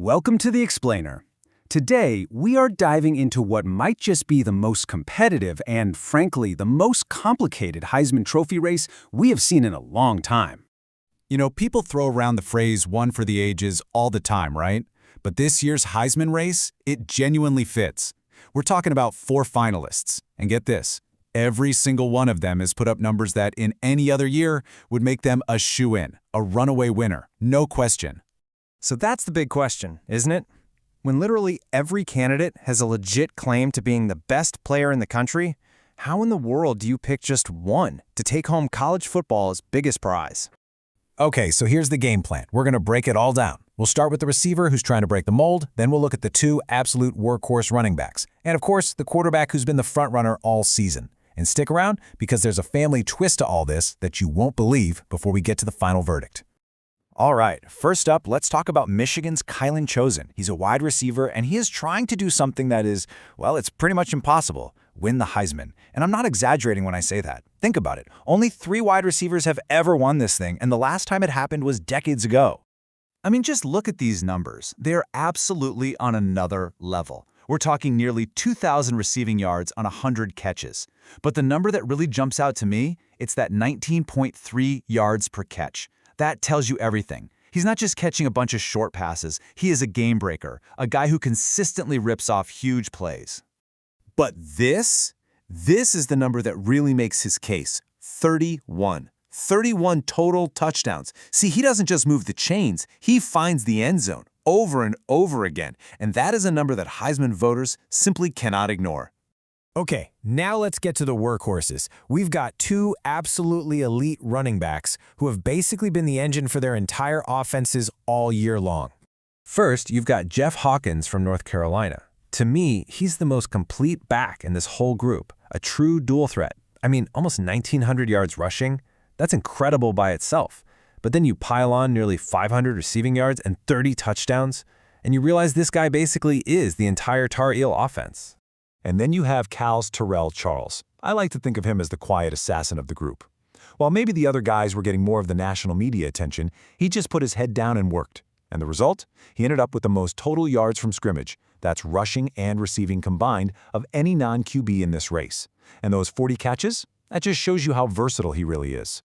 Welcome to The Explainer. Today, we are diving into what might just be the most competitive and, frankly, the most complicated Heisman Trophy race we have seen in a long time. You know, people throw around the phrase one for the ages all the time, right? But this year's Heisman race, it genuinely fits. We're talking about 4 finalists. And get this, every single one of them has put up numbers that in any other year would make them a shoo-in, a runaway winner, no question. So that's the big question, isn't it? When literally every candidate has a legit claim to being the best player in the country, how in the world do you pick just one to take home college football's biggest prize? Okay, so here's the game plan. We're going to break it all down. We'll start with the receiver who's trying to break the mold, then we'll look at the 2 absolute workhorse running backs, and of course, the quarterback who's been the front runner all season. And stick around, because there's a family twist to all this that you won't believe before we get to the final verdict. All right, first up, let's talk about Michigan's Kylan Chosen. He's a wide receiver, and he is trying to do something that is, well, it's pretty much impossible: win the Heisman. And I'm not exaggerating when I say that. Think about it. Only 3 wide receivers have ever won this thing, and the last time it happened was decades ago. I mean, just look at these numbers. They're absolutely on another level. We're talking nearly 2,000 receiving yards on 100 catches. But the number that really jumps out to me, it's that 19.3 yards per catch. That tells you everything. He's not just catching a bunch of short passes. He is a game breaker, a guy who consistently rips off huge plays. But this is the number that really makes his case: 31. 31 total touchdowns. See, he doesn't just move the chains, he finds the end zone over and over again. And that is a number that Heisman voters simply cannot ignore. Okay, now let's get to the workhorses. We've got 2 absolutely elite running backs who have basically been the engine for their entire offenses all year long. First, you've got Jeff Hawkins from North Carolina. To me, he's the most complete back in this whole group, a true dual threat. I mean, almost 1,900 yards rushing. That's incredible by itself. But then you pile on nearly 500 receiving yards and 30 touchdowns, and you realize this guy basically is the entire Tar Heel offense. And then you have Cal's Terrell Charles. I like to think of him as the quiet assassin of the group. While maybe the other guys were getting more of the national media attention, he just put his head down and worked. And the result? He ended up with the most total yards from scrimmage, that's rushing and receiving combined, of any non-QB in this race. And those 40 catches? That just shows you how versatile he really is.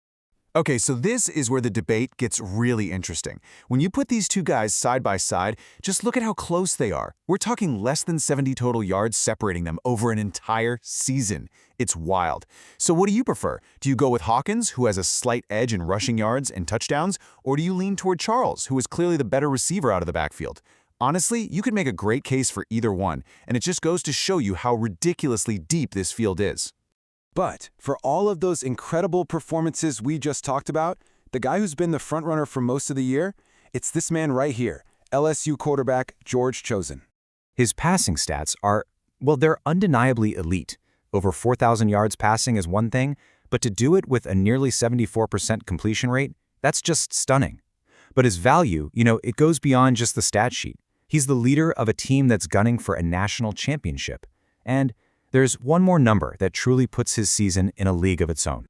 Okay, so this is where the debate gets really interesting. When you put these 2 guys side by side, just look at how close they are. We're talking less than 70 total yards separating them over an entire season. It's wild. So what do you prefer? Do you go with Hawkins, who has a slight edge in rushing yards and touchdowns, or do you lean toward Charles, who is clearly the better receiver out of the backfield? Honestly, you could make a great case for either one, and it just goes to show you how ridiculously deep this field is. But for all of those incredible performances we just talked about, the guy who's been the frontrunner for most of the year, it's this man right here, LSU quarterback George Chosen. His passing stats are, well, they're undeniably elite. Over 4,000 yards passing is one thing, but to do it with a nearly 74% completion rate, that's just stunning. But his value, it goes beyond just the stat sheet. He's the leader of a team that's gunning for a national championship. And there's one more number that truly puts his season in a league of its own.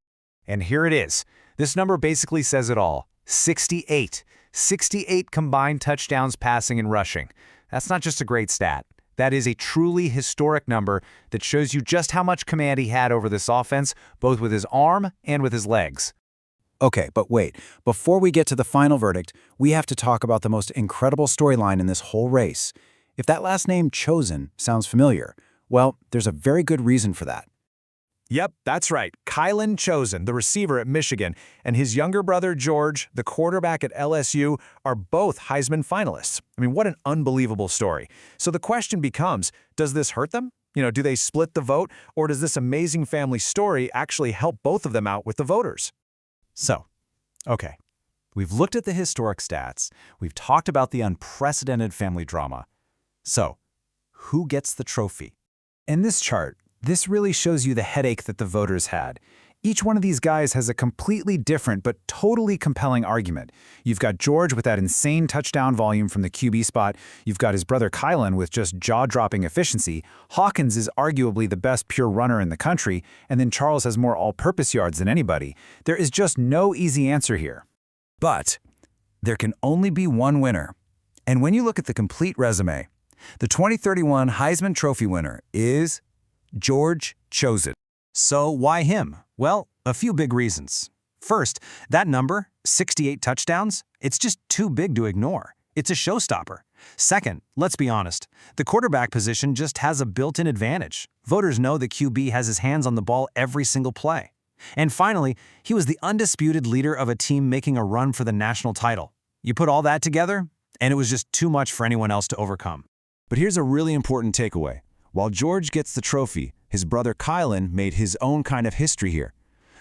And here it is. This number basically says it all: 68. 68 combined touchdowns passing and rushing. That's not just a great stat. That is a truly historic number that shows you just how much command he had over this offense, both with his arm and with his legs. Okay, but wait. Before we get to the final verdict, we have to talk about the most incredible storyline in this whole race. If that last name, Chosen, sounds familiar, well, there's a very good reason for that. Yep, that's right. Kylan Chosen, the receiver at Michigan, and his younger brother George, the quarterback at LSU, are both Heisman finalists. I mean, what an unbelievable story. So the question becomes, does this hurt them? Do they split the vote, or does this amazing family story actually help both of them out with the voters? So, okay, we've looked at the historic stats. We've talked about the unprecedented family drama. So, who gets the trophy? In this chart, this really shows you the headache that the voters had. Each one of these guys has a completely different but totally compelling argument. You've got George with that insane touchdown volume from the QB spot. You've got his brother Kylan with just jaw-dropping efficiency. Hawkins is arguably the best pure runner in the country, and then Charles has more all-purpose yards than anybody. There is just no easy answer here. But there can only be one winner. And when you look at the complete resume, the 2031 Heisman Trophy winner is George Chosen. So why him? Well, a few big reasons. First, that number, 68 touchdowns, it's just too big to ignore. It's a showstopper. Second, let's be honest, the quarterback position just has a built-in advantage. Voters know the QB has his hands on the ball every single play. And finally, he was the undisputed leader of a team making a run for the national title. You put all that together, and it was just too much for anyone else to overcome. But here's a really important takeaway. While George gets the trophy, his brother Kylan made his own kind of history here.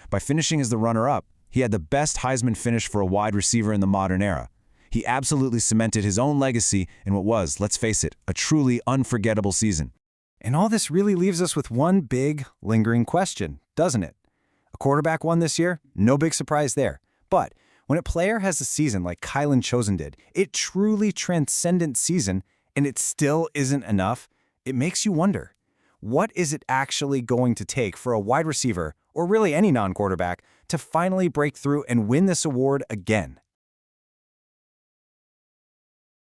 By finishing as the runner-up, he had the best Heisman finish for a wide receiver in the modern era. He absolutely cemented his own legacy in what was, let's face it, a truly unforgettable season. And all this really leaves us with one big, lingering question, doesn't it? A quarterback won this year? No big surprise there. But when a player has a season like Kylan Chosen did, it truly transcendent season, and it still isn't enough, it makes you wonder, what is it actually going to take for a wide receiver, or really any non-quarterback, to finally break through and win this award again?